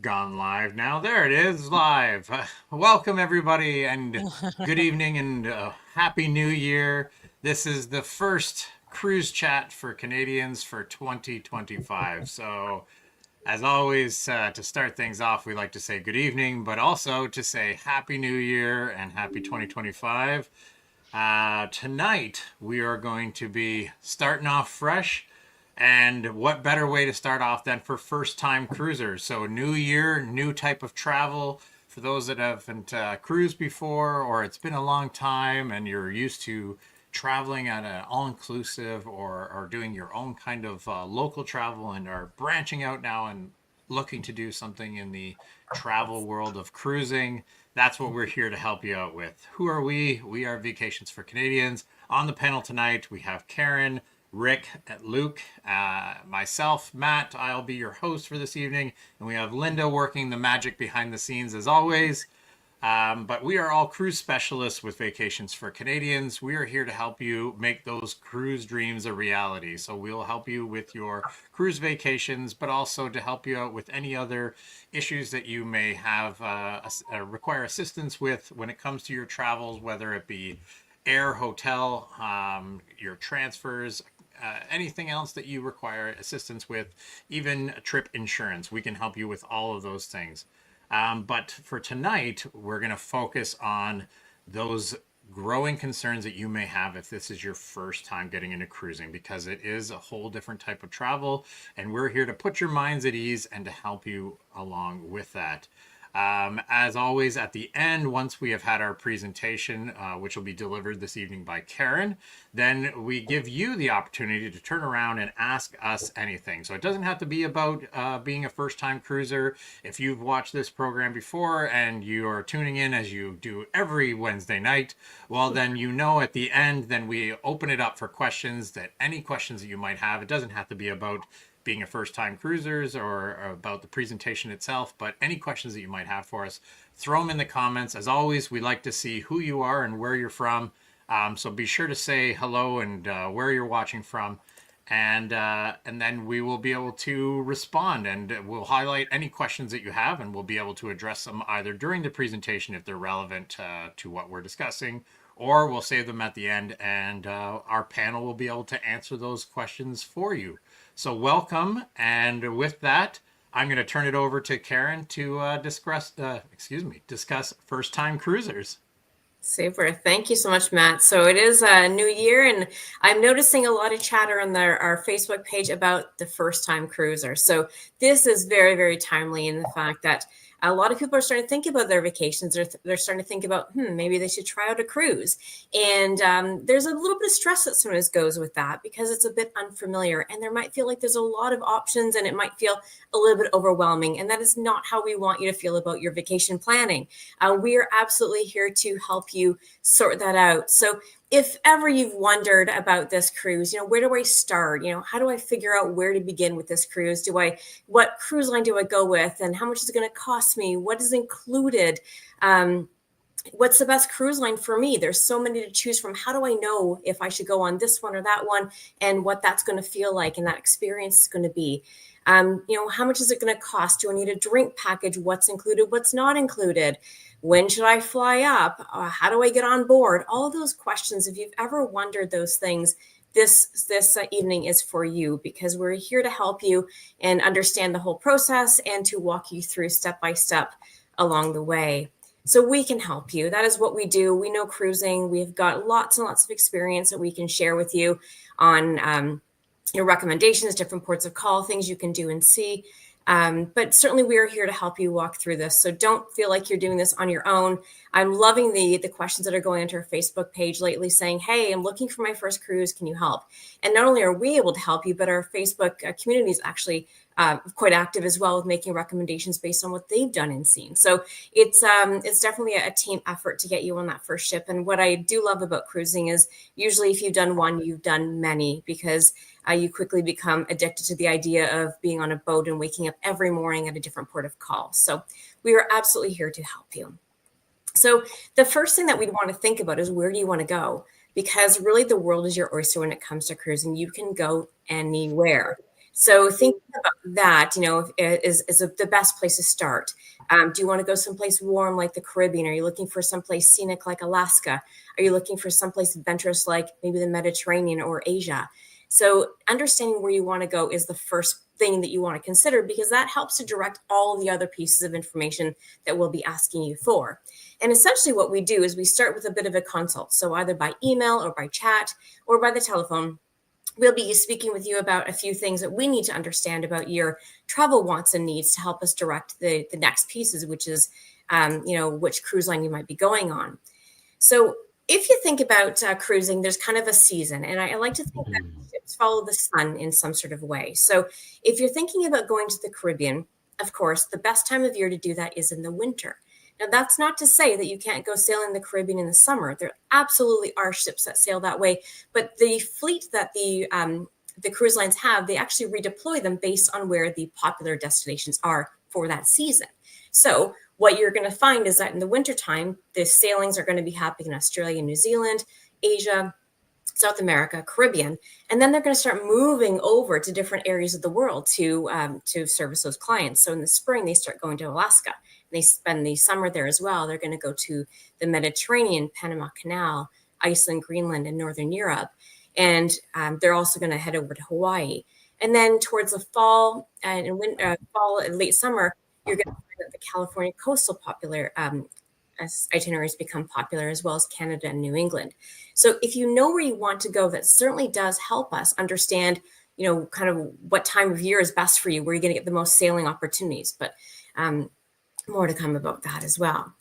gone live now. There it is, live. Welcome, everybody, and good evening, and Happy New Year. This is the first cruise chat for Canadians for 2025. So, as always, to start things off, we like to say good evening, but also to say Happy New Year and Happy 2025. Tonight, we are going to be starting off fresh. And what better way to start off than for first time cruisers? So, new year, new type of travel. For those that haven't cruised before, or it's been a long time and you're used to traveling at an all inclusive or doing your own kind of local travel and are branching out now and looking to do something in the travel world of cruising, that's what we're here to help you out with. Who are we? We are Vacations for Canadians. On the panel tonight, we have Karen, Rick, Luke, myself, Matt. I'll be your host for this evening. And we have Linda working the magic behind the scenes as always. But we are all cruise specialists with Vacations for Canadians. We are here to help you make those cruise dreams a reality. So we'll help you with your cruise vacations, but also to help you out with any other issues that you may have require assistance with when it comes to your travels, whether it be air, hotel, your transfers, anything else that you require assistance with, even trip insurance. We can help you with all of those things. But for tonight, we're going to focus on those growing concerns that you may have if this is your first time getting into cruising, because it is a whole different type of travel. And we're here to put your minds at ease and to help you along with that. As always, at the end, once we have had our presentation, which will be delivered this evening by Karen, then we give you the opportunity to turn around and ask us anything. So it doesn't have to be about being a first-time cruiser. If you've watched this program before and you are tuning in as you do every Wednesday night, well, then you know at the end, then we open it up for questions, that any questions that you might have. It doesn't have to be about being a first-time cruisers or about the presentation itself, but any questions that you might have for us, throw them in the comments. As always, we like to see who you are and where you're from. So be sure to say hello and where you're watching from, and then we will be able to respond, and we'll highlight any questions that you have, and we'll be able to address them either during the presentation if they're relevant to what we're discussing, or we'll save them at the end, and our panel will be able to answer those questions for you. So welcome, and with that, I'm going to turn it over to Karen to discuss first-time cruisers. Super. Thank you so much, Matt. So it is a new year, and I'm noticing a lot of chatter on our Facebook page about the first-time cruiser. So this is very, very timely in the fact that a lot of people are starting to think about their vacations. They're starting to think about, maybe they should try out a cruise. And there's a little bit of stress that sometimes goes with that because it's a bit unfamiliar. And there might feel like there's a lot of options and it might feel a little bit overwhelming. And that is not how we want you to feel about your vacation planning. We are absolutely here to help you sort that out. So if ever you've wondered about this cruise, where do I start? How do I figure out where to begin with this cruise? What cruise line do I go with? And how much is it going to cost me? What is included? What's the best cruise line for me? There's so many to choose from. How do I know if I should go on this one or that one and what that's going to feel like and that experience is going to be? How much is it going to cost? Do I need a drink package? What's included? What's not included? When should I fly up? How do I get on board? All of those questions, if you've ever wondered those things, this evening is for you, because we're here to help you and understand the whole process and to walk you through step by step along the way. So we can help you. That is what we do. We know cruising. We've got lots and lots of experience that we can share with you on your recommendations, different ports of call, things you can do and see. But certainly we are here to help you walk through this. So don't feel like you're doing this on your own. I'm loving the questions that are going into our Facebook page lately saying, hey, I'm looking for my first cruise. Can you help? And not only are we able to help you, but our Facebook community is actually quite active as well with making recommendations based on what they've done and seen. So it's definitely a team effort to get you on that first ship. And what I do love about cruising is usually if you've done one, you've done many, because you quickly become addicted to the idea of being on a boat and waking up every morning at a different port of call. So we are absolutely here to help you. So the first thing that we'd want to think about is, where do you want to go? Because really the world is your oyster when it comes to cruising. You can go anywhere. So thinking about that, is the best place to start. Do you want to go someplace warm like the Caribbean? Are you looking for someplace scenic like Alaska? Are you looking for someplace adventurous like maybe the Mediterranean or Asia? So understanding where you want to go is the first thing that you want to consider, because that helps to direct all the other pieces of information that we'll be asking you for. And essentially what we do is we start with a bit of a consult. So either by email or by chat or by the telephone, we'll be speaking with you about a few things that we need to understand about your travel wants and needs to help us direct the next pieces, which is, which cruise line you might be going on. So if you think about cruising, there's kind of a season, and I like to think that ships follow the sun in some sort of way. So if you're thinking about going to the Caribbean, of course, the best time of year to do that is in the winter. Now, that's not to say that you can't go sailing the Caribbean in the summer. There absolutely are ships that sail that way, but the fleet that the cruise lines have, they actually redeploy them based on where the popular destinations are for that season. So what you're going to find is that in the wintertime, the sailings are going to be happening in Australia, New Zealand, Asia, South America, Caribbean, and then they're going to start moving over to different areas of the world to service those clients. So in the spring, they start going to Alaska. And they spend the summer there as well. They're going to go to the Mediterranean, Panama Canal, Iceland, Greenland, and Northern Europe. And they're also going to head over to Hawaii. And then towards the fall and fall and late summer, you're going to find that the California coastal as itineraries become popular, as well as Canada and New England. So if you know where you want to go, that certainly does help us understand, kind of what time of year is best for you, where you're going to get the most sailing opportunities. But more to come about that as well.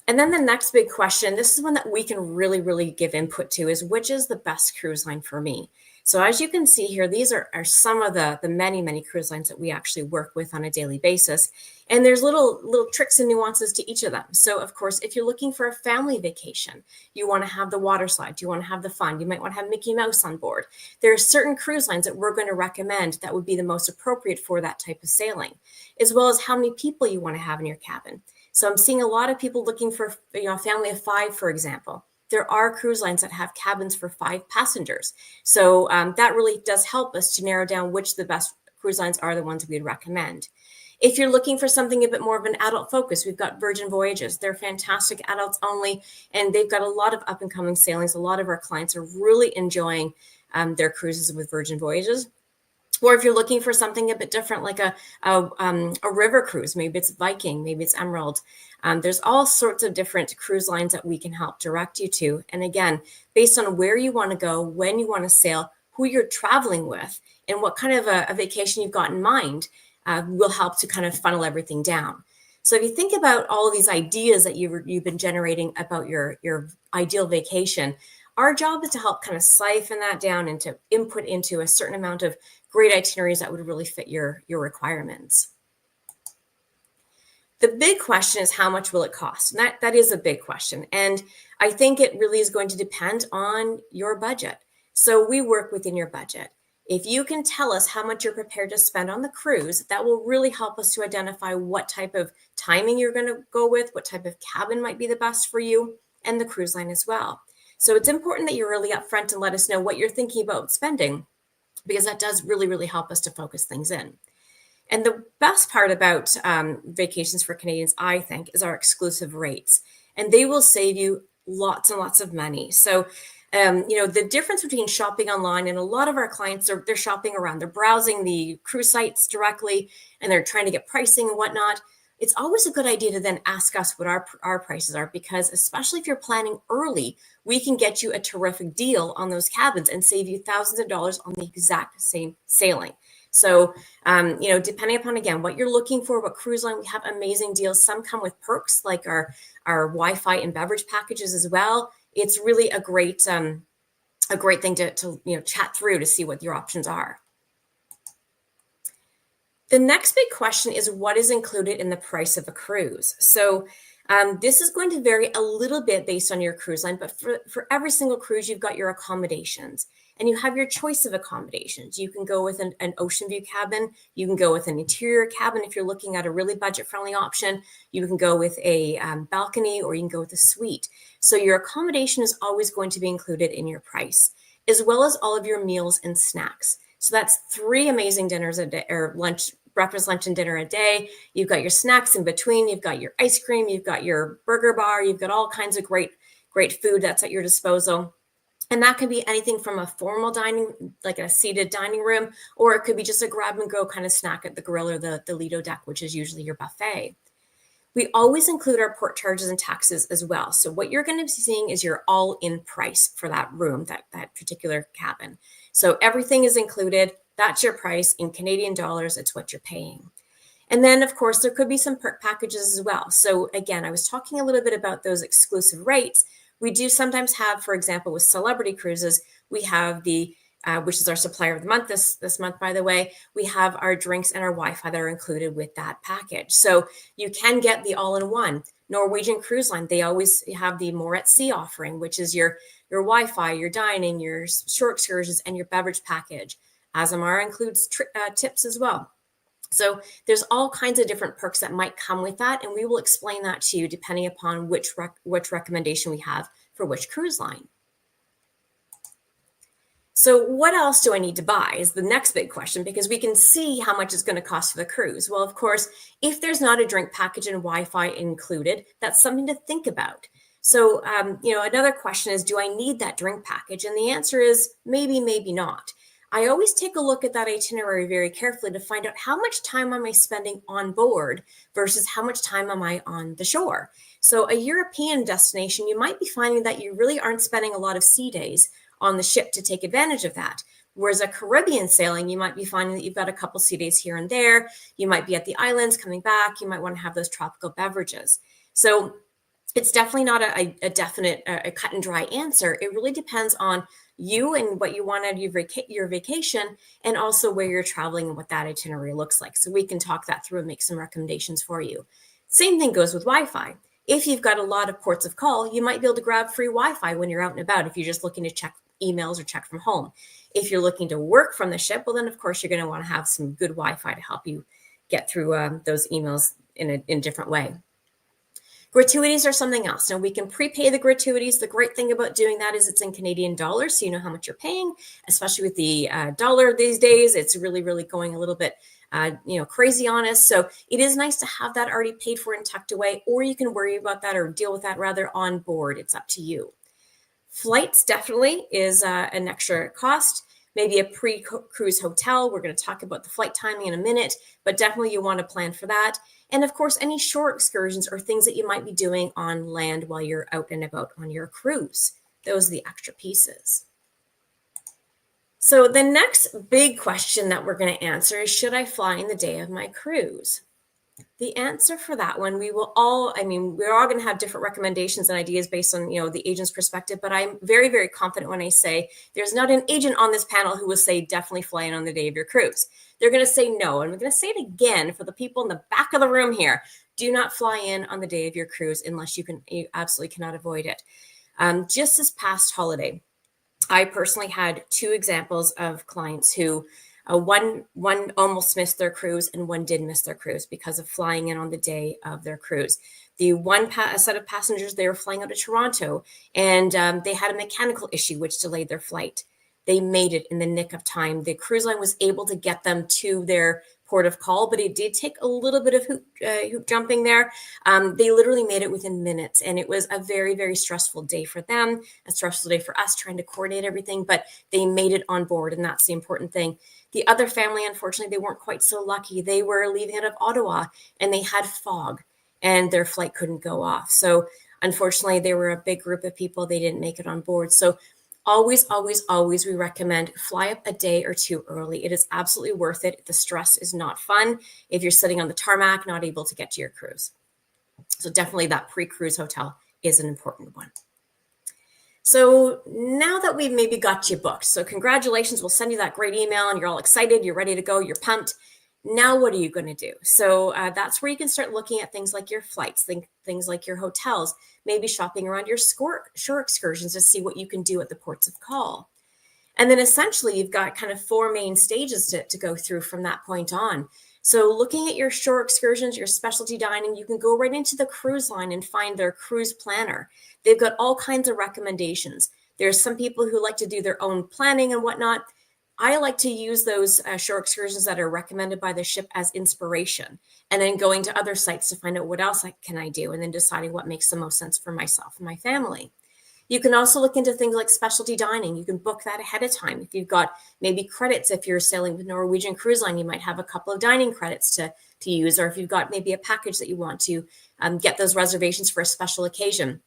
And then the next big question, this is one that we can really, really give input to, is which is the best cruise line for me? So as you can see here, these are some of the many, many cruise lines that we actually work with on a daily basis. And there's little tricks and nuances to each of them. So of course, if you're looking for a family vacation, you want to have the water slide, you want to have the fun, you might want to have Mickey Mouse on board. There are certain cruise lines that we're going to recommend that would be the most appropriate for that type of sailing, as well as how many people you want to have in your cabin. So I'm seeing a lot of people looking for, a family of 5, for example. There are cruise lines that have cabins for 5 passengers. So that really does help us to narrow down which the best cruise lines are the ones we'd recommend. If you're looking for something a bit more of an adult focus, we've got Virgin Voyages. They're fantastic, adults only, and they've got a lot of up and coming sailings. A lot of our clients are really enjoying their cruises with Virgin Voyages. Or if you're looking for something a bit different, like a river cruise, maybe it's Viking, maybe it's Emerald. There's all sorts of different cruise lines that we can help direct you to. And again, based on where you want to go, when you want to sail, who you're traveling with, and what kind of a vacation you've got in mind, will help to kind of funnel everything down. So if you think about all of these ideas that you've been generating about your ideal vacation, our job is to help kind of siphon that down and to input into a certain amount of great itineraries that would really fit your requirements. The big question is, how much will it cost? And that is a big question. And I think it really is going to depend on your budget. So we work within your budget. If you can tell us how much you're prepared to spend on the cruise, that will really help us to identify what type of timing you're going to go with, what type of cabin might be the best for you, and the cruise line as well. So it's important that you're really upfront and let us know what you're thinking about spending, because that does really, really help us to focus things in. And the best part about vacations for Canadians, I think, is our exclusive rates. And they will save you lots and lots of money. So, the difference between shopping online, and a lot of our clients they're shopping around, they're browsing the cruise sites directly, and they're trying to get pricing and whatnot. It's always a good idea to then ask us what our prices are, because especially if you're planning early, we can get you a terrific deal on those cabins and save you thousands of dollars on the exact same sailing. So, depending upon, again, what you're looking for, what cruise line, we have amazing deals. Some come with perks like our Wi-Fi and beverage packages as well. It's really a great thing to chat through to see what your options are. The next big question is, what is included in the price of a cruise? So this is going to vary a little bit based on your cruise line, but for every single cruise, you've got your accommodations, and you have your choice of accommodations. You can go with an ocean view cabin. You can go with an interior cabin if you're looking at a really budget-friendly option. You can go with a balcony, or you can go with a suite. So your accommodation is always going to be included in your price, as well as all of your meals and snacks. So that's 3 amazing dinners a day, or lunch, breakfast, lunch, and dinner a day. You've got your snacks in between. You've got your ice cream. You've got your burger bar. You've got all kinds of great food that's at your disposal. And that can be anything from a formal dining, like a seated dining room, or it could be just a grab and go kind of snack at the grill or the Lido deck, which is usually your buffet. We always include our port charges and taxes as well. So what you're going to be seeing is your all-in price for that room, that particular cabin. So everything is included. That's your price in Canadian dollars. It's what you're paying. And then, of course, there could be some perk packages as well. So again, I was talking a little bit about those exclusive rates. We do sometimes have, for example, with Celebrity Cruises, we have the which is our supplier of the month this month, by the way, we have our drinks and our Wi-Fi that are included with that package. So you can get the all-in-one. Norwegian Cruise Line, they always have the More at Sea offering, which is your Wi-Fi, your dining, your shore excursions, and your beverage package. Azamara includes tips as well. So there's all kinds of different perks that might come with that, and we will explain that to you depending upon which recommendation we have for which cruise line. So what else do I need to buy is the next big question, because we can see how much it's going to cost for the cruise. Well, of course, if there's not a drink package and Wi-Fi included, that's something to think about. So, another question is, do I need that drink package? And the answer is maybe, maybe not. I always take a look at that itinerary very carefully to find out how much time am I spending on board versus how much time am I on the shore. So a European destination, you might be finding that you really aren't spending a lot of sea days on the ship to take advantage of that. Whereas a Caribbean sailing, you might be finding that you've got a couple sea days here and there. You might be at the islands coming back. You might want to have those tropical beverages. So it's definitely not a definite, a cut and dry answer. It really depends on you and what you want out of your vacation, and also where you're traveling and what that itinerary looks like. So we can talk that through and make some recommendations for you. Same thing goes with Wi-Fi. If you've got a lot of ports of call, you might be able to grab free Wi-Fi when you're out and about if you're just looking to check emails or check from home. If you're looking to work from the ship, well, then of course you're going to want to have some good Wi-Fi to help you get through those emails in a different way. Gratuities are something else. Now we can prepay the gratuities. The great thing about doing that is it's in Canadian dollars, so you know how much you're paying, especially with the dollar these days. It's really, really going a little bit crazy on us. So it is nice to have that already paid for and tucked away, or you can worry about that or deal with that rather on board. It's up to you. Flights definitely is an extra cost. Maybe a pre-cruise hotel. We're going to talk about the flight timing in a minute, but definitely you want to plan for that. And of course, any shore excursions or things that you might be doing on land while you're out and about on your cruise. Those are the extra pieces. So the next big question that we're going to answer is, should I fly in the day of my cruise? The answer for that one, we're all going to have different recommendations and ideas based on, the agent's perspective, but I'm very, very confident when I say there's not an agent on this panel who will say definitely fly in on the day of your cruise. They're going to say no. And we're going to say it again for the people in the back of the room here. Do not fly in on the day of your cruise unless you absolutely cannot avoid it. Just this past holiday, I personally had 2 examples of clients who one almost missed their cruise and one did miss their cruise because of flying in on the day of their cruise. The one set of passengers, they were flying out of Toronto, and they had a mechanical issue which delayed their flight. They made it in the nick of time. The cruise line was able to get them to their port of call, but it did take a little bit of hoop jumping there. They literally made it within minutes, and it was a very, very stressful day for them, a stressful day for us trying to coordinate everything, but they made it on board, and that's the important thing. The other family, unfortunately, they weren't quite so lucky. They were leaving out of Ottawa, and they had fog, and their flight couldn't go off. So unfortunately, they were a big group of people. They didn't make it on board. So always, always, always, we recommend fly up a day or 2 early. It is absolutely worth it. The stress is not fun if you're sitting on the tarmac, not able to get to your cruise. So definitely that pre-cruise hotel is an important one. So now that we've maybe got you booked, so congratulations, we'll send you that great email and you're all excited, you're ready to go, you're pumped. Now what are you going to do? So that's where you can start looking at things like your flights, things like your hotels, maybe shopping around your shore excursions to see what you can do at the ports of call. And then essentially you've got kind of 4 main stages to go through from that point on. So looking at your shore excursions, your specialty dining, you can go right into the cruise line and find their cruise planner. They've got all kinds of recommendations. There's some people who like to do their own planning and whatnot. I like to use those shore excursions that are recommended by the ship as inspiration, and then going to other sites to find out what else can I do, and then deciding what makes the most sense for myself and my family. You can also look into things like specialty dining. You can book that ahead of time. If you've got maybe credits, if you're sailing with Norwegian Cruise Line, you might have a couple of dining credits to use, or if you've got maybe a package that you want to get those reservations for a special occasion,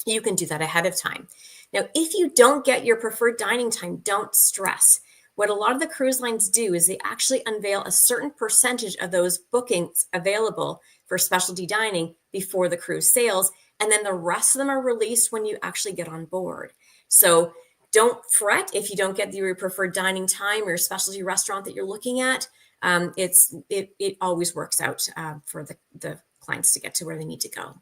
you can do that ahead of time. Now, if you don't get your preferred dining time, don't stress. What a lot of the cruise lines do is they actually unveil a certain percentage of those bookings available for specialty dining before the cruise sails, and then the rest of them are released when you actually get on board. So don't fret if you don't get your preferred dining time or your specialty restaurant that you're looking at. It always works out for the clients to get to where they need to go.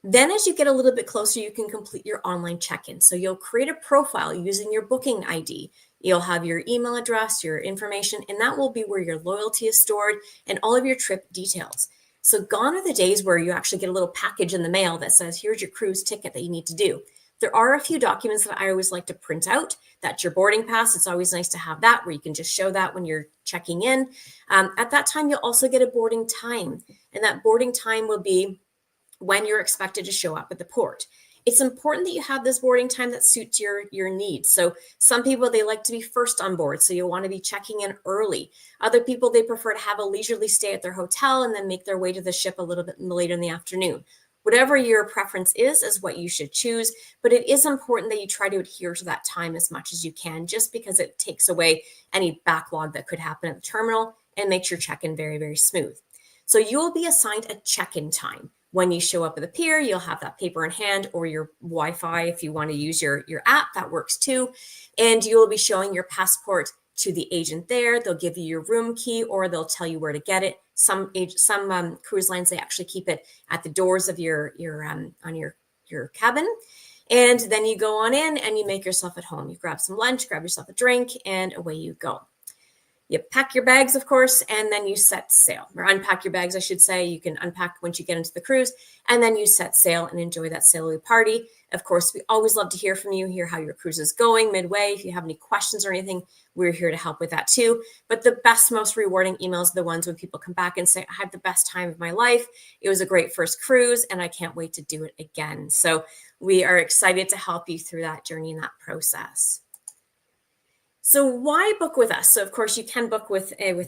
Then as you get a little bit closer, you can complete your online check-in. So you'll create a profile using your booking ID. You'll have your email address, your information, and that will be where your loyalty is stored and all of your trip details. So gone are the days where you actually get a little package in the mail that says, here's your cruise ticket that you need to do. There are a few documents that I always like to print out. That's your boarding pass. It's always nice to have that where you can just show that when you're checking in. At that time, you'll also get a boarding time. And that boarding time will be when you're expected to show up at the port. It's important that you have this boarding time that suits your needs. So some people, they like to be first on board, so you'll want to be checking in early. Other people, they prefer to have a leisurely stay at their hotel and then make their way to the ship a little bit later in the afternoon. Whatever your preference is what you should choose, but it is important that you try to adhere to that time as much as you can, just because it takes away any backlog that could happen at the terminal and makes your check-in very, very smooth. So you will be assigned a check-in time. When you show up at the pier, you'll have that paper in hand or your Wi-Fi. If you want to use your app, that works too. And you will be showing your passport to the agent there. They'll give you your room key or they'll tell you where to get it. Some cruise lines, they actually keep it at the doors of your cabin. And then you go on in and you make yourself at home. You grab some lunch, grab yourself a drink, and away you go. You pack your bags, of course, and then you set sail, or unpack your bags, I should say. You can unpack once you get into the cruise, and then you set sail and enjoy that sailing party. Of course, we always love to hear from you, hear how your cruise is going midway. If you have any questions or anything, we're here to help with that too. But the best, most rewarding emails are the ones when people come back and say, I had the best time of my life. It was a great first cruise, and I can't wait to do it again. So we are excited to help you through that journey and that process. So why book with us? So of course you can book with any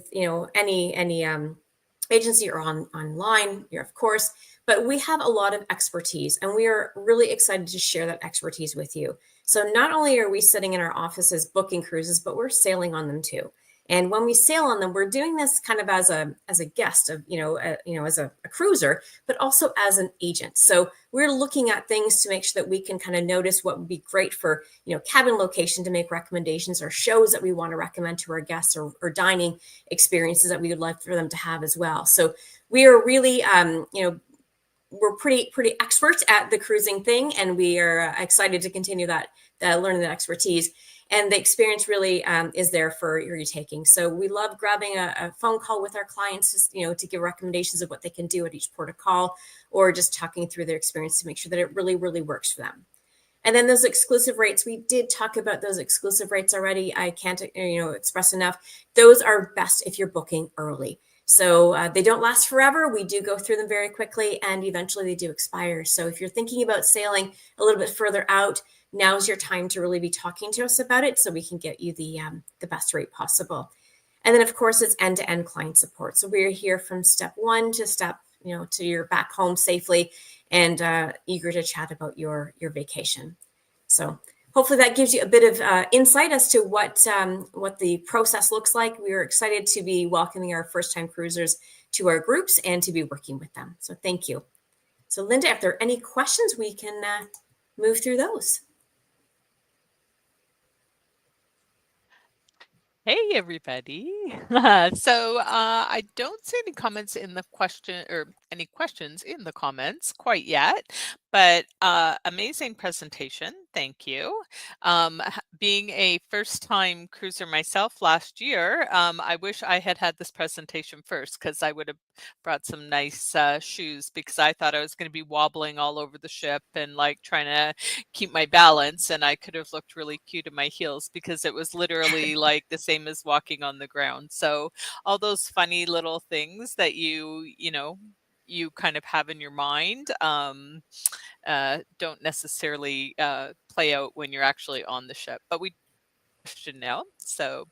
agency or online, of course, but we have a lot of expertise and we are really excited to share that expertise with you. So not only are we sitting in our offices booking cruises, but we're sailing on them too. And when we sail on them, we're doing this kind of as a guest of, as a cruiser, but also as an agent. So we're looking at things to make sure that we can kind of notice what would be great for, cabin location to make recommendations, or shows that we want to recommend to our guests, or dining experiences that we would like for them to have as well. So we are really, we're pretty experts at the cruising thing, and we are excited to continue that learning that expertise. And the experience really is there for your taking. So we love grabbing a phone call with our clients, to give recommendations of what they can do at each port of call, or just talking through their experience to make sure that it really, really works for them. And then those exclusive rates, we did talk about those exclusive rates already. I can't, express enough. Those are best if you're booking early. So they don't last forever. We do go through them very quickly, and eventually they do expire. So if you're thinking about sailing a little bit further out, now's your time to really be talking to us about it so we can get you the best rate possible. And then, of course, it's end-to-end client support. So we're here from step one to step, to your back home safely, and eager to chat about your vacation. So hopefully that gives you a bit of insight as to what the process looks like. We are excited to be welcoming our first-time cruisers to our groups and to be working with them. So thank you. So Linda, if there are any questions, we can move through those. Hey, everybody. So I don't see any comments in the question, or any questions in the comments quite yet, But amazing presentation. Thank you. Being a first-time cruiser myself last year, I wish I had had this presentation first because I would have brought some nice shoes because I thought I was going to be wobbling all over the ship and like trying to keep my balance. And I could have looked really cute in my heels because it was literally like the same as walking on the ground. So all those funny little things that you kind of have in your mind don't necessarily play out when you're actually on the ship. But we should know. So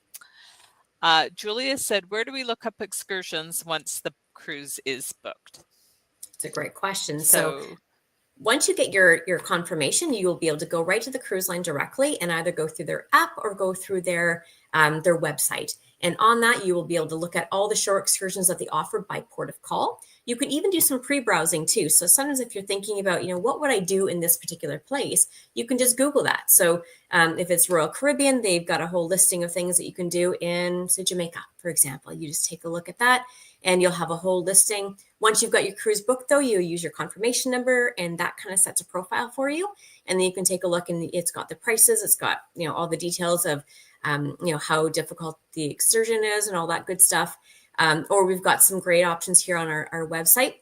Julia said, where do we look up excursions once the cruise is booked? It's a great question. So So once you get your confirmation, you will be able to go right to the cruise line directly and either go through their app or go through their website. And on that, you will be able to look at all the shore excursions that they offer by port of call. You can even do some pre-browsing too. So sometimes if you're thinking about, what would I do in this particular place, you can just Google that. So if it's Royal Caribbean, they've got a whole listing of things that you can do in, say, Jamaica, for example. You just take a look at that and you'll have a whole listing. Once you've got your cruise booked, though, you use your confirmation number, and that kind of sets a profile for you. And then you can take a look, and it's got the prices, it's got all the details of how difficult the excursion is, and all that good stuff. Or we've got some great options here on our website.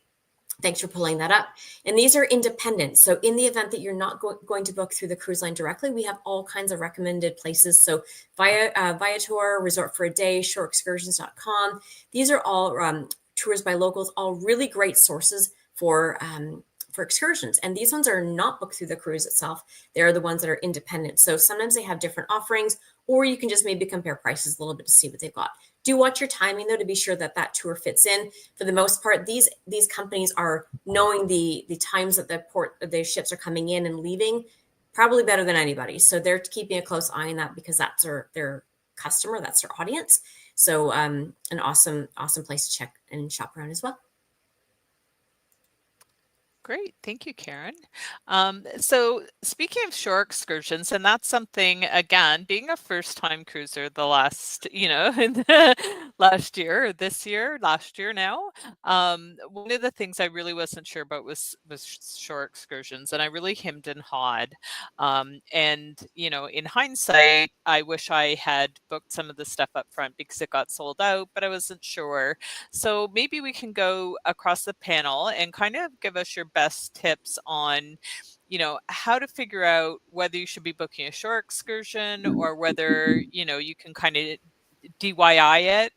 Thanks for pulling that up. And these are independent. So in the event that you're not going to book through the cruise line directly, we have all kinds of recommended places. So Viator, Resort for a Day, shoreexcursions.com. These are all tours by locals, all really great sources for excursions. And these ones are not booked through the cruise itself. They're the ones that are independent. So sometimes they have different offerings, or you can just maybe compare prices a little bit to see what they've got. Do watch your timing, though, to be sure that tour fits in. For the most part, these companies are knowing the times that the ships are coming in and leaving probably better than anybody. So they're keeping a close eye on that because that's their customer, that's their audience. So an awesome place to check and shop around as well. great. Thank you, Karen. So speaking of shore excursions, and that's something, again, being a first-time cruiser the last, last year or this year, last year now, one of the things I really wasn't sure about was shore excursions, and I really hemmed and hawed. And, in hindsight, I wish I had booked some of the stuff up front because it got sold out, but I wasn't sure. So maybe we can go across the panel and kind of give us your best tips on, how to figure out whether you should be booking a shore excursion or whether, you can kind of DIY it.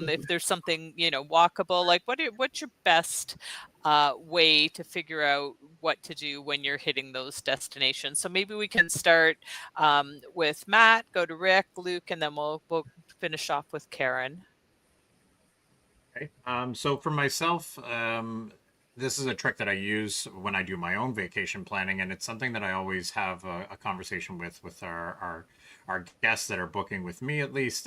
If there's something, walkable, like what's your best way to figure out what to do when you're hitting those destinations? So maybe we can start with Matt, go to Rick, Luke, and then we'll finish off with Karen. Okay. So for myself, this is a trick that I use when I do my own vacation planning, and it's something that I always have a conversation with our guests that are booking with me, at least.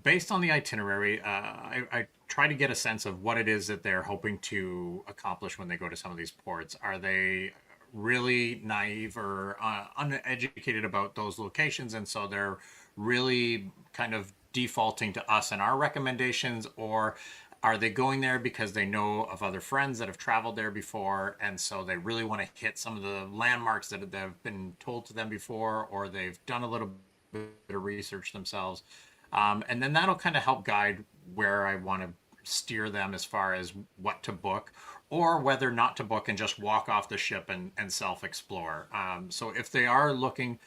Based on the itinerary, I try to get a sense of what it is that they're hoping to accomplish when they go to some of these ports. Are they really naive or uneducated about those locations, and so they're really kind of defaulting to us and our recommendations, or are they going there because they know of other friends that have traveled there before, and so they really want to hit some of the landmarks that have been told to them before, or they've done a little bit of research themselves? And then that'll kind of help guide where I want to steer them as far as what to book or whether not to book and just walk off the ship and self explore. So if they are looking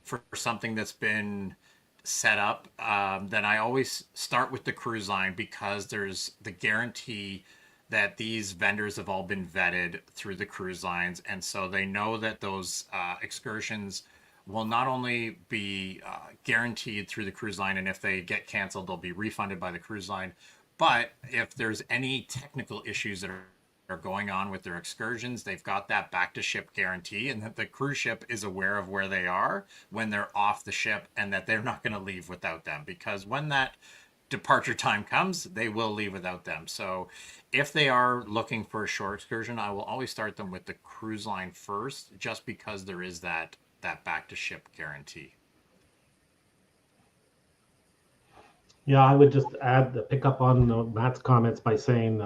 for something that's been set up, then I always start with the cruise line because there's the guarantee that these vendors have all been vetted through the cruise lines. And so they know that those excursions will not only be guaranteed through the cruise line, and if they get canceled, they'll be refunded by the cruise line. But if there's any technical issues that are going on with their excursions, they've got that back to ship guarantee, and that the cruise ship is aware of where they are when they're off the ship, and that they're not going to leave without them, because when that departure time comes, they will leave without them. So if they are looking for a shore excursion, I will always start them with the cruise line first, just because there is that back to ship guarantee. Yeah, I would just pick up on Matt's comments by saying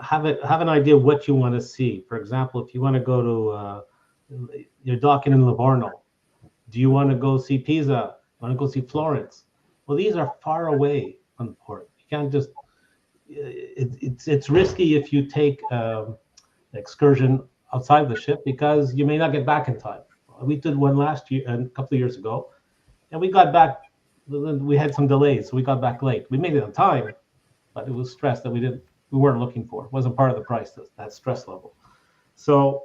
have an idea of what you want to see. For example, if you want to go to you're docking in Livorno, do you want to go see Pisa? Want to go see Florence? Well, these are far away from the port. You can't just. It's risky if you take an excursion outside the ship because you may not get back in time. We did one last year and a couple of years ago, and we got back. We had some delays, so we got back late. We made it on time, but it was stress that we weren't looking for. It wasn't part of the price, that stress level. So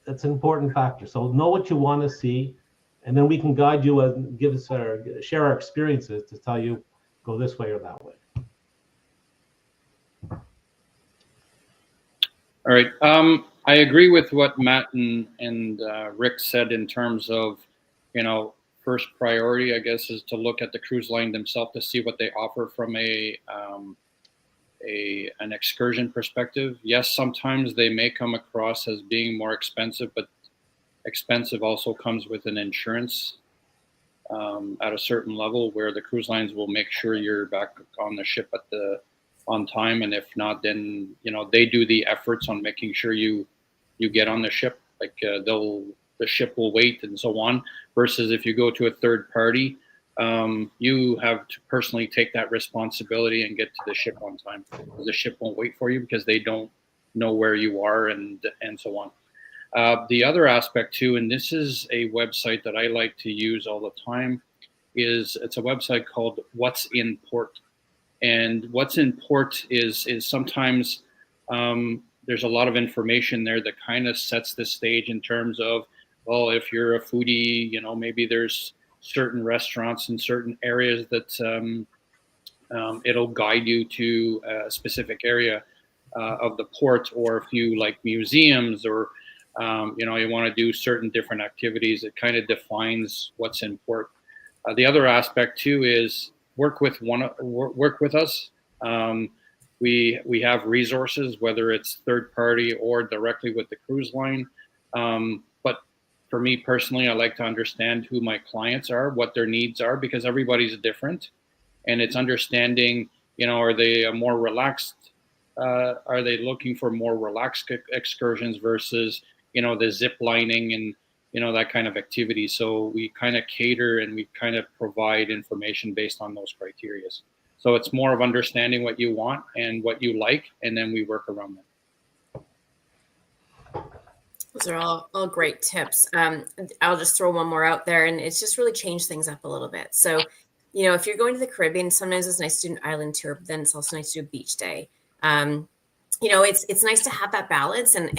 it's an important factor. So know what you want to see, and then we can guide you and share our experiences to tell you go this way or that way. All right. I agree with what Matt and Rick said in terms of, first priority, I guess, is to look at the cruise line themselves to see what they offer from an excursion perspective. Yes, sometimes they may come across as being more expensive, but expensive also comes with an insurance at a certain level where the cruise lines will make sure you're back on the ship on time, and if not, then they do the efforts on making sure you get on the ship. Like the ship will wait and so on. Versus if you go to a third party, you have to personally take that responsibility and get to the ship on time. The ship won't wait for you because they don't know where you are and so on. The other aspect too, and this is a website that I like to use all the time, it's a website called What's in Port. And What's in Port is sometimes there's a lot of information there that kind of sets the stage in terms of, well, if you're a foodie, maybe there's certain restaurants in certain areas that it'll guide you to a specific area of the port, or if you like museums or you want to do certain different activities, it kind of defines what's in port. The other aspect too is work with us. We have resources, whether it's third party or directly with the cruise line. But for me personally, I like to understand who my clients are, what their needs are, because everybody's different, and it's understanding. Are they a more relaxed? Are they looking for more relaxed excursions versus the zip lining and that kind of activity? So we kind of cater and we kind of provide information based on those criteria. So it's more of understanding what you want and what you like, and then we work around them. Those are all great tips. I'll just throw one more out there, and it's just really changed things up a little bit. So, if you're going to the Caribbean, sometimes it's nice to do an island tour, but then it's also nice to do a beach day. It's nice to have that balance, and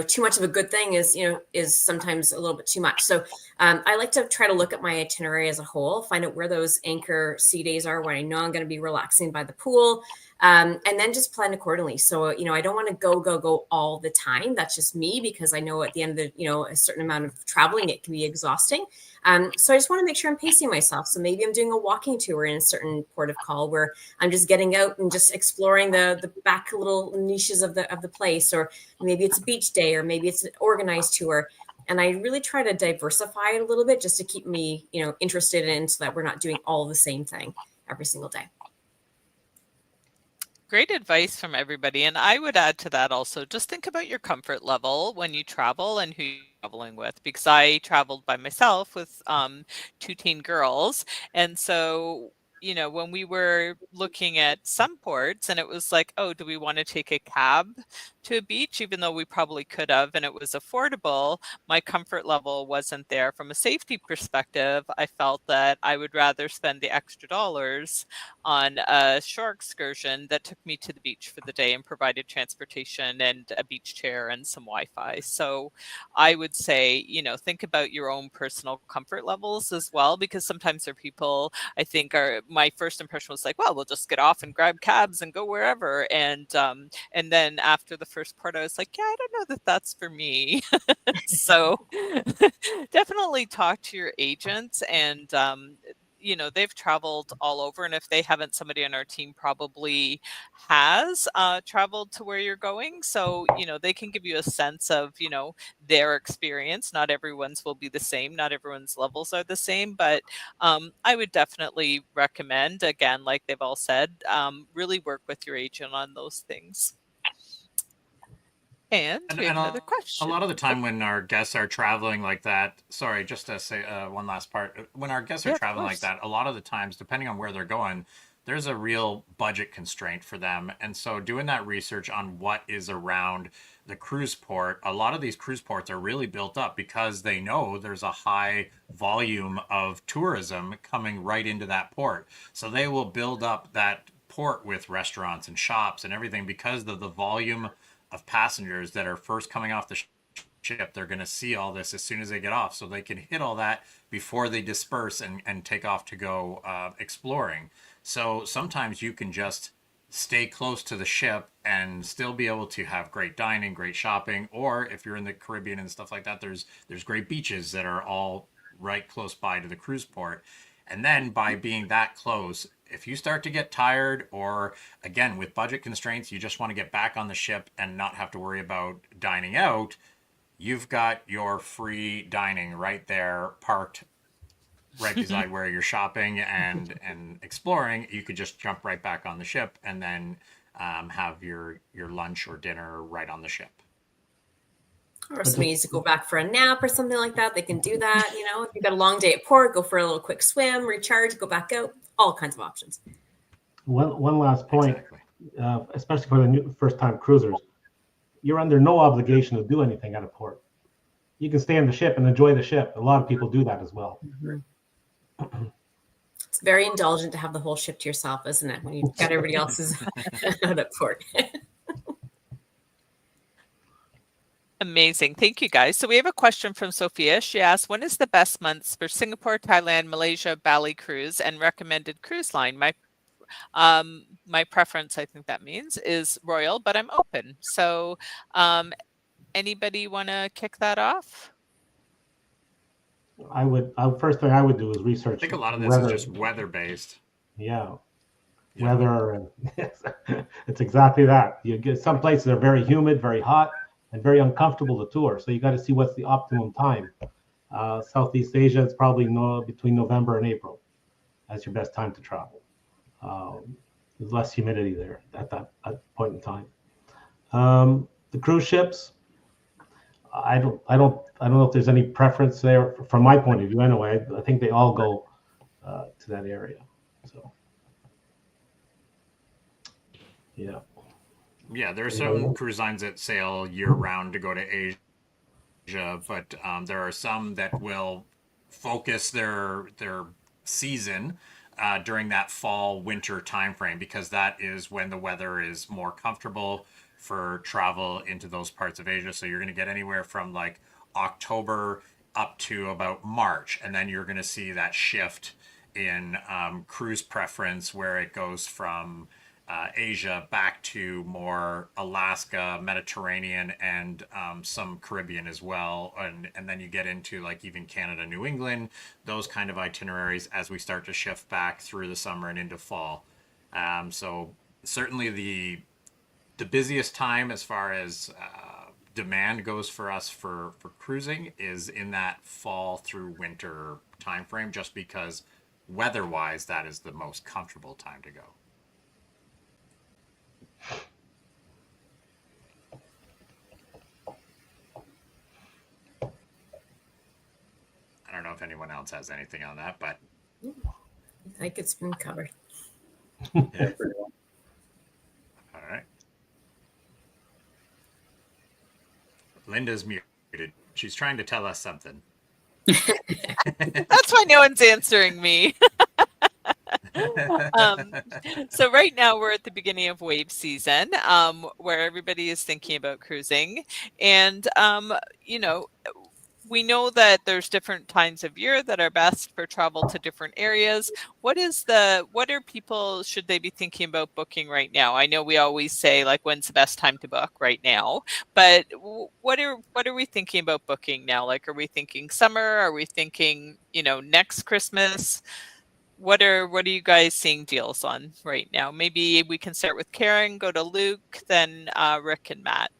too much of a good thing is sometimes a little bit too much. So I like to try to look at my itinerary as a whole, find out where those anchor sea days are, when I know I'm going to be relaxing by the pool, and then just plan accordingly. So I don't want to go all the time. That's just me, because I know at the end of the a certain amount of traveling, it can be exhausting. So I just want to make sure I'm pacing myself. So maybe I'm doing a walking tour in a certain port of call where I'm just getting out and just exploring the back little niches of the place, or maybe it's a beach day, or maybe it's an organized tour. And I really try to diversify it a little bit just to keep me, interested in, so that we're not doing all the same thing every single day. Great advice from everybody. And I would add to that also, just think about your comfort level when you travel and who you're traveling with, because I traveled by myself with 2 teen girls. And so, when we were looking at some ports and it was like, oh, do we want to take a cab to a beach, even though we probably could have, and it was affordable, my comfort level wasn't there. From a safety perspective, I felt that I would rather spend the extra dollars on a shore excursion that took me to the beach for the day and provided transportation and a beach chair and some Wi-Fi. So I would say, think about your own personal comfort levels as well, because sometimes there are people, I think, my first impression was like, well, we'll just get off and grab cabs and go wherever. And then after the first part, I was like, yeah, I don't know that that's for me. So definitely talk to your agents, and they've traveled all over, and if they haven't, somebody on our team probably has traveled to where you're going. So they can give you a sense of their experience. Not everyone's will be the same, not everyone's levels are the same, but I would definitely recommend, again, like they've all said, really work with your agent on those things. And we have another a question. lot of the time when our guests are traveling like that, sorry, just to say one last part. When our guests are Yeah, of traveling like course. that, a lot of the times, depending on where they're going, there's a real budget constraint for them. And so doing that research on what is around the cruise port, a lot of these cruise ports are really built up because they know there's a high volume of tourism coming right into that port. So they will build up that port with restaurants and shops and everything because of the volume of passengers that are first coming off the ship. They're going to see all this as soon as they get off, so they can hit all that before they disperse and take off to go exploring. So sometimes you can just stay close to the ship and still be able to have great dining, great shopping, or if you're in the Caribbean and stuff like that, there's great beaches that are all right close by to the cruise port. And then by being that close, if you start to get tired, or again, with budget constraints, you just want to get back on the ship and not have to worry about dining out, you've got your free dining right there parked right beside where you're shopping and exploring. You could just jump right back on the ship and then have your lunch or dinner right on the ship. Or somebody needs to go back for a nap or something like that, they can do that. You know, if you've got a long day at port, go for a little quick swim, recharge, go back out. All kinds of options. One last point, Exactly. especially for the new first-time cruisers, you're under no obligation to do anything at a port. You can stay on the ship and enjoy the ship. A lot of people do that as well. It's very indulgent to have the whole ship to yourself, isn't it? When you've got everybody else's out at port. Amazing. Thank you, guys. So we have a question from Sophia. She asks, when is the best months for Singapore, Thailand, Malaysia, Bali cruise, and recommended cruise line? My preference, I think that means, is Royal, but I'm open. So anybody want to kick that off? First thing I would do is research. I think a lot of this is just weather based. Yeah. Weather, and it's exactly that. You get some places are very humid, very hot, and very uncomfortable to tour. So you got to see what's the optimum time. Southeast Asia, it's probably between November and April as your best time to travel. There's less humidity there at that point in time. The cruise ships, I don't know if there's any preference there from my point of view. Anyway, I think they all go to that area. So, yeah. Yeah, there are some cruise lines that sail year round to go to Asia, but there are some that will focus their season during that fall winter time frame, because that is when the weather is more comfortable for travel into those parts of Asia. So you're going to get anywhere from like October up to about March, and then you're going to see that shift in cruise preference where it goes from Asia back to more Alaska, Mediterranean, and some Caribbean as well. And then you get into like even Canada, New England, those kind of itineraries as we start to shift back through the summer and into fall. So certainly the busiest time as far as demand goes for us for cruising is in that fall through winter time frame, just because weather-wise that is the most comfortable time to go. I don't know if anyone else has anything on that, but I think it's been covered. yeah. All right. Linda's muted. She's trying to tell us something. That's why no one's answering me. So right now we're at the beginning of wave season, where everybody is thinking about cruising, and we know that there's different times of year that are best for travel to different areas. What are people, should they be thinking about booking right now? I know we always say like, when's the best time to book right now, but what are we thinking about booking now? Like, are we thinking summer? Are we thinking, next Christmas? What are you guys seeing deals on right now? Maybe we can start with Karen, go to Luke, then Rick and Matt.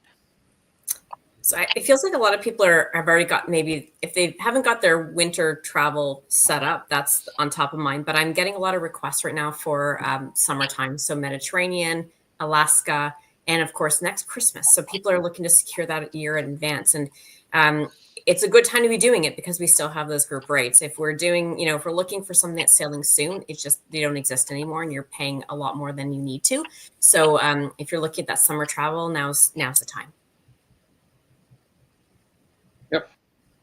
So it feels like a lot of people have already got, maybe if they haven't got their winter travel set up, that's on top of mind. But I'm getting a lot of requests right now for summertime. So Mediterranean, Alaska, and of course next Christmas. So people are looking to secure that a year in advance, and it's a good time to be doing it because we still have those group rates. If we're doing, if we're looking for something that's sailing soon, it's just they don't exist anymore, and you're paying a lot more than you need to. So if you're looking at that summer travel, now's the time. Yep.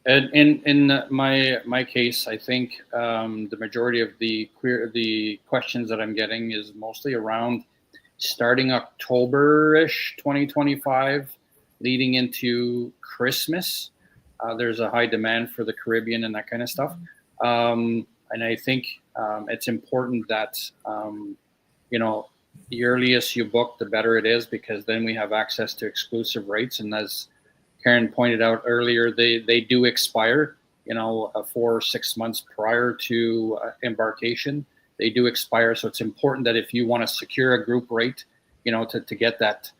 And in my case, I think the majority of the questions that I'm getting is mostly around starting October-ish 2025, leading into Christmas. There's a high demand for the Caribbean and that kind of stuff. And I think it's important that, the earliest you book, the better it is, because then we have access to exclusive rates. And as Karen pointed out earlier, they do expire, 4 or 6 months prior to embarkation. They do expire. So it's important that if you want to secure a group rate, to get that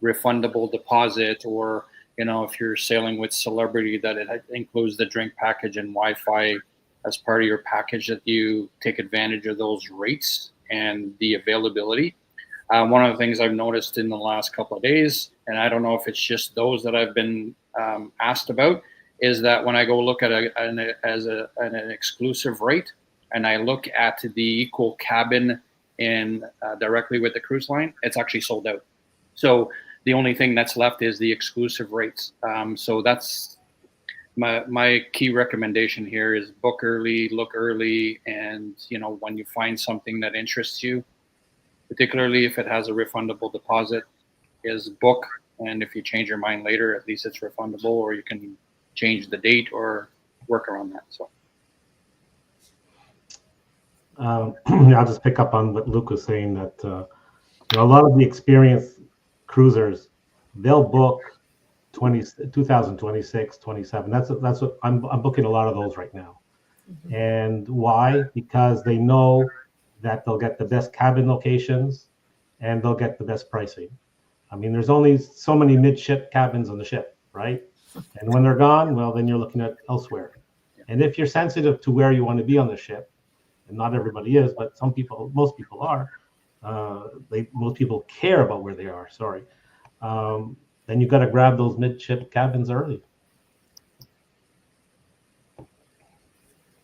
refundable deposit, or, if you're sailing with Celebrity, that it includes the drink package and Wi-Fi as part of your package, that you take advantage of those rates and the availability. One of the things I've noticed in the last couple of days, and I don't know if it's just those that I've been asked about, is that when I go look at an exclusive rate, and I look at the equal cabin in directly with the cruise line, it's actually sold out. So the only thing that's left is the exclusive rates. So that's my key recommendation here: is book early, look early, and when you find something that interests you, particularly if it has a refundable deposit, is book. And if you change your mind later, at least it's refundable, or you can change the date or work around that. So I'll just pick up on what Luke was saying, that a lot of the experienced cruisers, they'll book 2026, 27. That's what I'm booking a lot of those right now. Mm-hmm. And why? Because they know that they'll get the best cabin locations and they'll get the best pricing. I mean, there's only so many midship cabins on the ship, right? And when they're gone, well, then you're looking at elsewhere. And if you're sensitive to where you want to be on the ship, and not everybody is, but most people are, most people care about where they are, then you've got to grab those midship cabins early.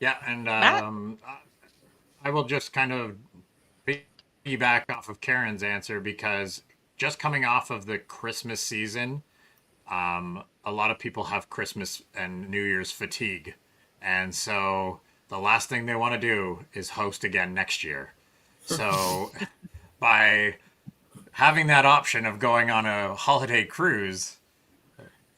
Yeah, and I will just kind of piggyback off of Karen's answer, because just coming off of the Christmas season, a lot of people have Christmas and New Year's fatigue. And so the last thing they want to do is host again next year. So by having that option of going on a holiday cruise,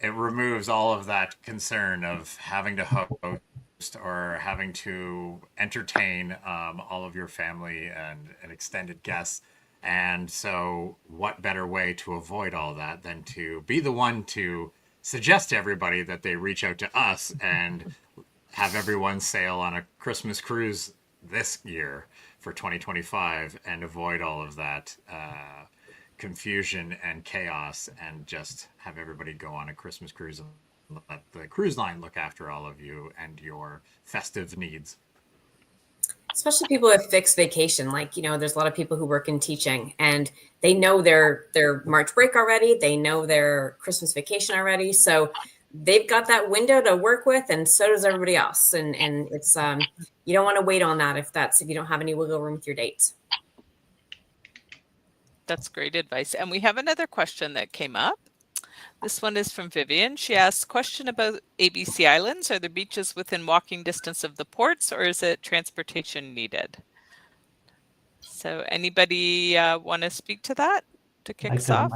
it removes all of that concern of having to host or having to entertain all of your family and extended guests. And so what better way to avoid all that than to be the one to suggest to everybody that they reach out to us and have everyone sail on a Christmas cruise this year for 2025 and avoid all of that confusion and chaos, and just have everybody go on a Christmas cruise and let the cruise line look after all of you and your festive needs. Especially people with fixed vacation. Like, there's a lot of people who work in teaching, and they know their March break already. They know their Christmas vacation already. So they've got that window to work with, and so does everybody else. And it's you don't want to wait on that if you don't have any wiggle room with your dates. That's great advice. And we have another question that came up. This one is from Vivian. She asks, question about ABC Islands. Are the beaches within walking distance of the ports, or is it transportation needed? So anybody want to speak to that to kick us off?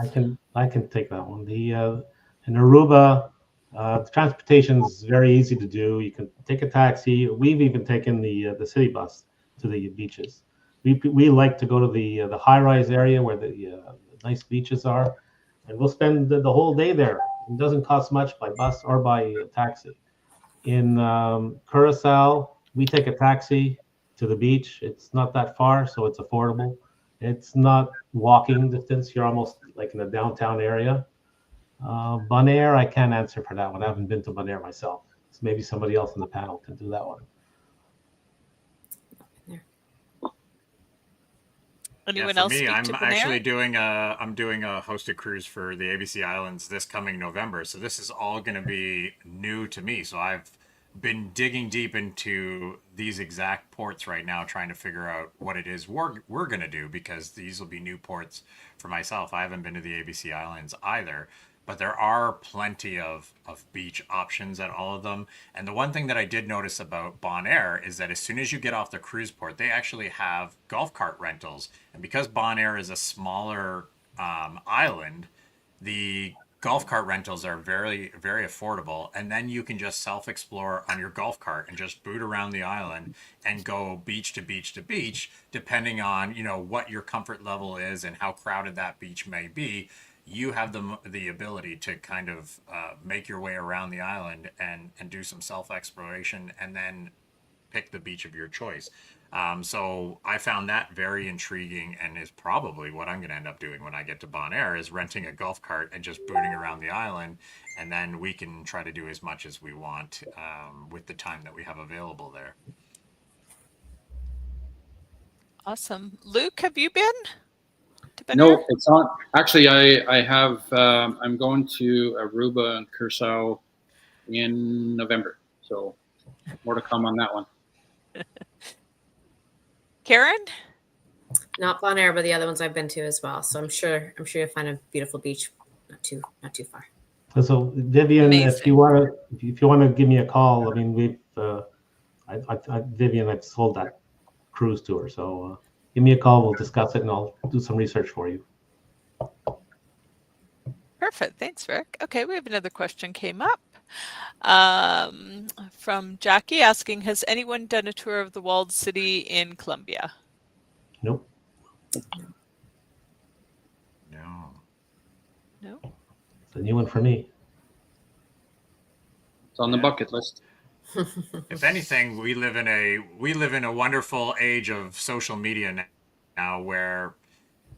I can take that one. In Aruba, the transportation is very easy to do. You can take a taxi. We've even taken the city bus to the beaches. We like to go to the high-rise area where the nice beaches are, and we'll spend the whole day there. It doesn't cost much by bus or by taxi. In Curacao, we take a taxi to the beach. It's not that far, so it's affordable. It's not walking distance. You're almost like in a downtown area. Bonaire, I can't answer for that one. I haven't been to Bonaire myself. So maybe somebody else in the panel can do that one. Anyone for else me, speak I'm to actually Bonaire? doing a hosted cruise for the ABC Islands this coming November. So this is all going to be new to me. So I've been digging deep into these exact ports right now, trying to figure out what it is we're going to do, because these will be new ports for myself. I haven't been to the ABC Islands either, but there are plenty of beach options at all of them. And the one thing that I did notice about Bonaire is that as soon as you get off the cruise port, they actually have golf cart rentals. And because Bonaire is a smaller island, the golf cart rentals are very, very affordable. And then you can just self explore on your golf cart and just boot around the island and go beach to beach to beach, depending on, what your comfort level is and how crowded that beach may be. You have the ability to kind of make your way around the island and do some self exploration, and then pick the beach of your choice. So I found that very intriguing, and is probably what I'm going to end up doing when I get to Bonaire, is renting a golf cart and just booting around the island, and then we can try to do as much as we want with the time that we have available there. Awesome. Luke, have you been to Bonaire? No, it's on. Actually, I have. I'm going to Aruba and Curacao in November, so more to come on that one. Karen? Not Bonaire, but the other ones I've been to as well. So I'm sure you'll find a beautiful beach not too far. So Vivian, Amazing. if you want to give me a call, I mean, we've Vivian, I've sold that cruise tour, so give me a call. We'll discuss it, and I'll do some research for you. Perfect. Thanks, Rick. Okay, we have another question came up from Jackie asking, has anyone done a tour of the walled city in Colombia? Nope. No. It's a new one for me. It's on the bucket list. If anything, we live in a wonderful age of social media now, where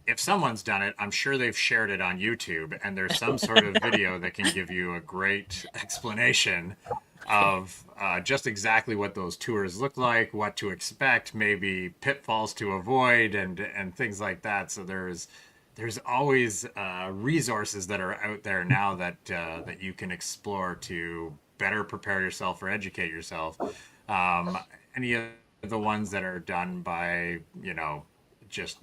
if someone's done it, I'm sure they've shared it on YouTube, and there's some sort of video that can give you a great explanation of just exactly what those tours look like, what to expect, maybe pitfalls to avoid, and things like that. So there's always resources that are out there now that you can explore to better prepare yourself or educate yourself. Any of the ones that are done by just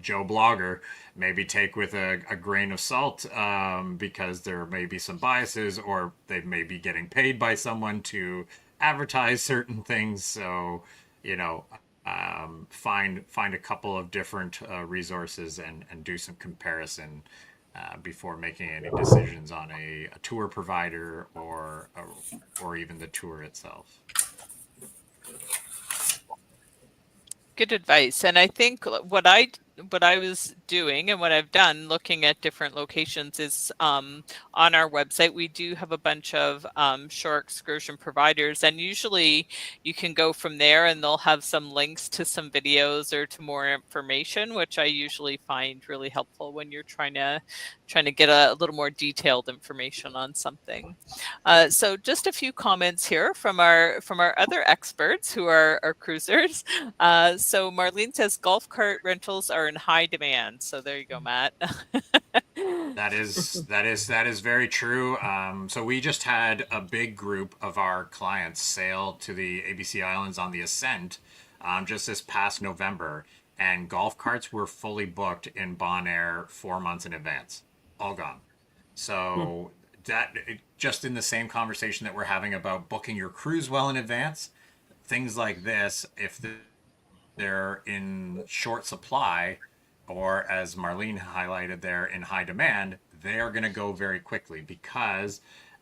Joe Blogger, maybe take with a grain of salt, because there may be some biases, or they may be getting paid by someone to advertise certain things. So, find a couple of different resources and do some comparison before making any decisions on a tour provider or even the tour itself. Good advice. And I think what I was doing and what I've done looking at different locations is on our website, we do have a bunch of shore excursion providers, and usually you can go from there and they'll have some links to some videos or to more information, which I usually find really helpful when you're trying to get a little more detailed information on something. So just a few comments here from our other experts who are cruisers. So Marlene says golf cart rentals are in high demand. So there you go, Matt. That is very true. So we just had a big group of our clients sail to the ABC Islands on the Ascent just this past November, and golf carts were fully booked in Bonaire 4 months in advance, all gone. So that, just in the same conversation that we're having about booking your cruise well in advance, things like this, if they're in short supply, or as Marlene highlighted, they're in high demand, they are going to go very quickly, because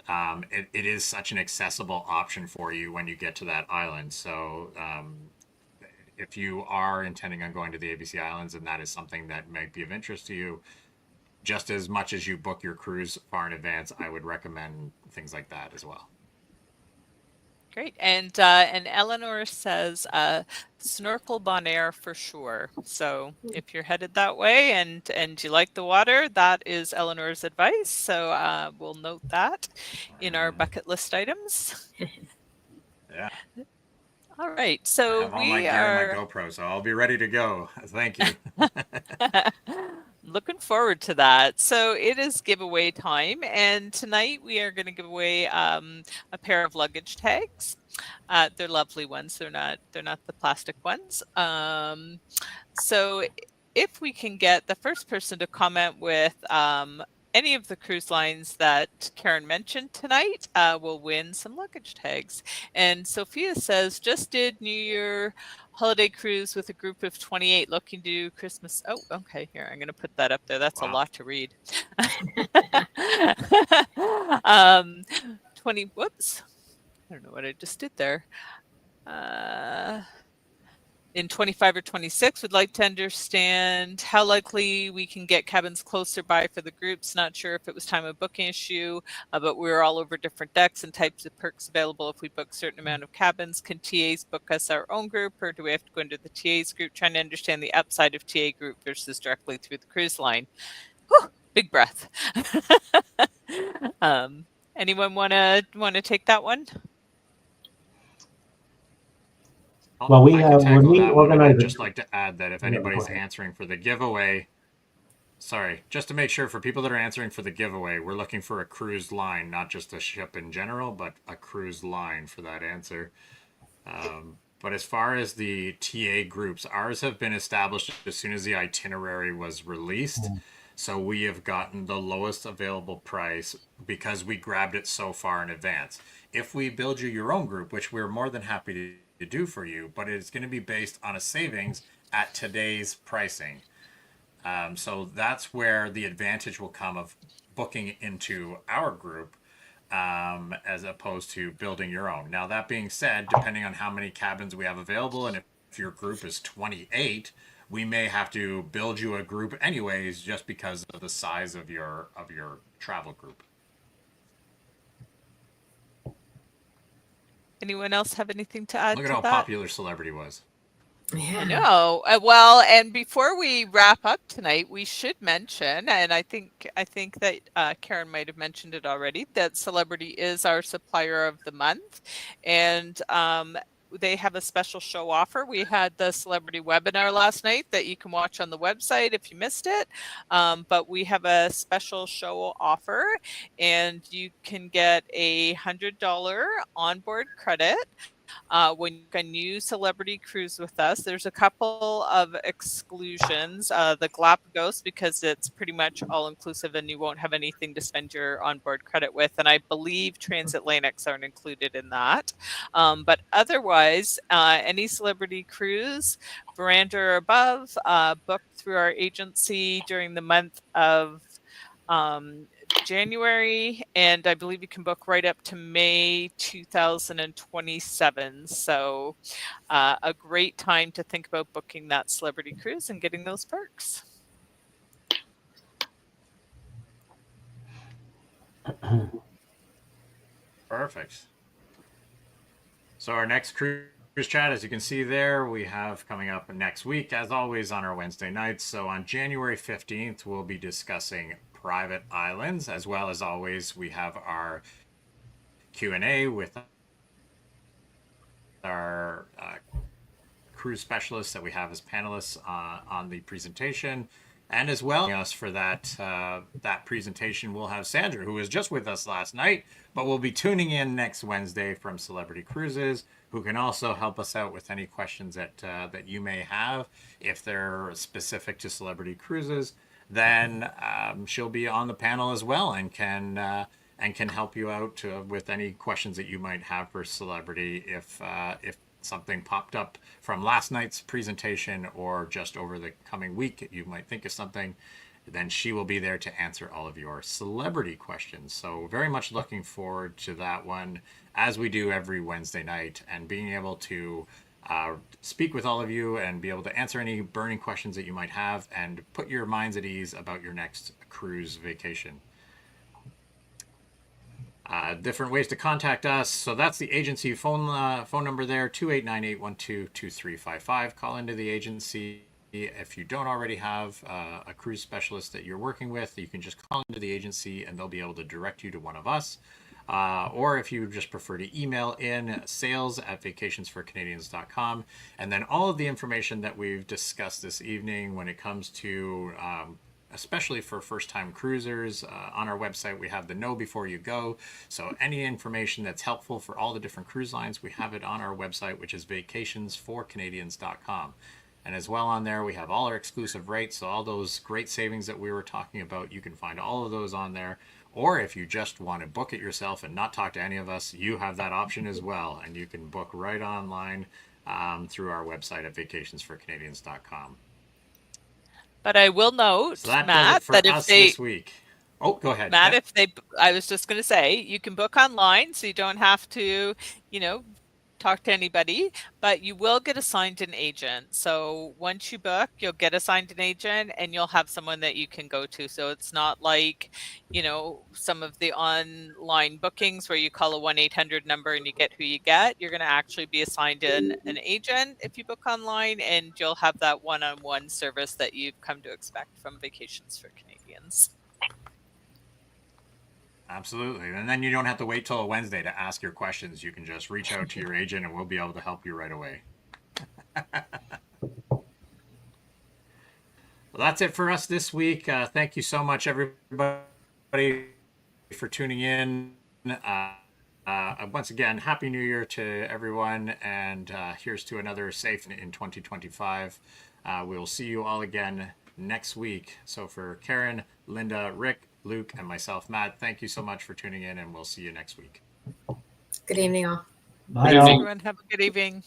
it is such an accessible option for you when you get to that island. So if you are intending on going to the ABC Islands and that is something that might be of interest to you, just as much as you book your cruise far in advance, I would recommend things like that as well. Great. And Eleanor says snorkel Bonaire for sure. So if you're headed that way and you like the water, that is Eleanor's advice. So we'll note that in our bucket list items. Yeah. All right, I so have all my we gear and my are GoPro, so I'll be ready to go. Thank you. looking forward to that. So it is giveaway time, and tonight we are going to give away a pair of luggage tags. They're lovely ones. They're not the plastic ones. So if we can get the first person to comment with any of the cruise lines that Karen mentioned tonight, will win some luggage tags. And Sophia says, just did New Year holiday cruise with a group of 28 looking to do Christmas. Oh, okay. Here, I'm going to put that up there. That's a Wow. lot to read. um, 20, whoops. I don't know what I just did there. In 25 or 26, would like to understand how likely we can get cabins closer by for the groups. Not sure if it was time of booking issue, but we're all over different decks and types of perks available if we book a certain amount of cabins. Can TAs book us our own group, or do we have to go into the TAs group? Trying to understand the upside of TA group versus directly through the cruise line. Whew, big breath. um, anyone wanna take that one? Well, we I have can when tackle we that one, and organize I'd it. just like to add that if Yeah, go anybody's ahead. answering for the giveaway, sorry, just to make sure for people that are answering for the giveaway, we're looking for a cruise line, not just a ship in general, but a cruise line for that answer. But as far as the TA groups, ours have been established as soon as the itinerary was released. So we have gotten the lowest available price because we grabbed it so far in advance. If we build you your own group, which we're more than happy to do for you, but it's going to be based on a savings at today's pricing. So that's where the advantage will come of booking into our group as opposed to building your own. Now, that being said, depending on how many cabins we have available, and if your group is 28, we may have to build you a group anyways, just because of the size of your travel group. Anyone else have anything to add Look at to how that? popular Celebrity was. I Yeah. know. Well, and before we wrap up tonight, we should mention, and I think that Karen might have mentioned it already, that Celebrity is our supplier of the month, and they have a special show offer. We had the Celebrity webinar last night that you can watch on the website if you missed it, but we have a special show offer, and you can get a $100 onboard credit when you can use Celebrity Cruise with us. There's a couple of exclusions. The Galapagos, because it's pretty much all inclusive and you won't have anything to spend your onboard credit with. And I believe transatlantics aren't included in that. But otherwise, any Celebrity Cruise, Veranda or above, booked through our agency during the month of January, and I believe you can book right up to May 2027. So a great time to think about booking that Celebrity Cruise and getting those perks. Perfect. So our next cruise chat, as you can see there, we have coming up next week, as always, on our Wednesday nights. So on January 15th, we'll be discussing private islands, as well as always, we have our Q&A with our cruise specialists that we have as panelists on the presentation. And as well, us for that presentation, we'll have Sandra, who was just with us last night, but will be tuning in next Wednesday from Celebrity Cruises, who can also help us out with any questions that you may have. If they're specific to Celebrity Cruises, then she'll be on the panel as well and can help you out with any questions that you might have for Celebrity if something popped up from last night's presentation or just over the coming week, you might think of something, then she will be there to answer all of your Celebrity questions. So very much looking forward to that one, as we do every Wednesday night, and being able to speak with all of you and be able to answer any burning questions that you might have and put your minds at ease about your next cruise vacation. Different ways to contact us. So that's the agency phone number there, 289-812-2355. Call into the agency. If you don't already have a cruise specialist that you're working with, you can just call into the agency and they'll be able to direct you to one of us. or if you just prefer to email in, sales@vacationsforcanadians.com. And then all of the information that we've discussed this evening when it comes to especially for first-time cruisers, on our website we have the know before you go. So any information that's helpful for all the different cruise lines, we have it on our website, which is vacationsforcanadians.com. And as well on there, we have all our exclusive rates. So all those great savings that we were talking about, you can find all of those on there. Or if you just want to book it yourself and not talk to any of us, you have that option as well. And you can book right online through our website at vacationsforcanadians.com. But I will note, So that Matt, does it for that if us they, this week. Oh, go ahead. Matt, Yeah. if they, I was just going to say, you can book online, so you don't have to, talk to anybody, but you will get assigned an agent. So once you book, you'll get assigned an agent and you'll have someone that you can go to. So it's not like, some of the online bookings where you call a 1-800 number and you get who you get. You're going to actually be assigned an agent if you book online, and you'll have that one-on-one service that you've come to expect from Vacations for Canadians. Absolutely. And then you don't have to wait till a Wednesday to ask your questions. You can just reach out to your agent and we'll be able to help you right away. Well, that's it for us this week. Thank you so much, everybody, for tuning in. Once again, Happy New Year to everyone. And here's to another safe in 2025. We'll see you all again next week. So for Karen, Linda, Rick, Luke, and myself, Matt, thank you so much for tuning in, and we'll see you next week. Good evening, all. Bye, Good all. evening. Everyone, have a good evening.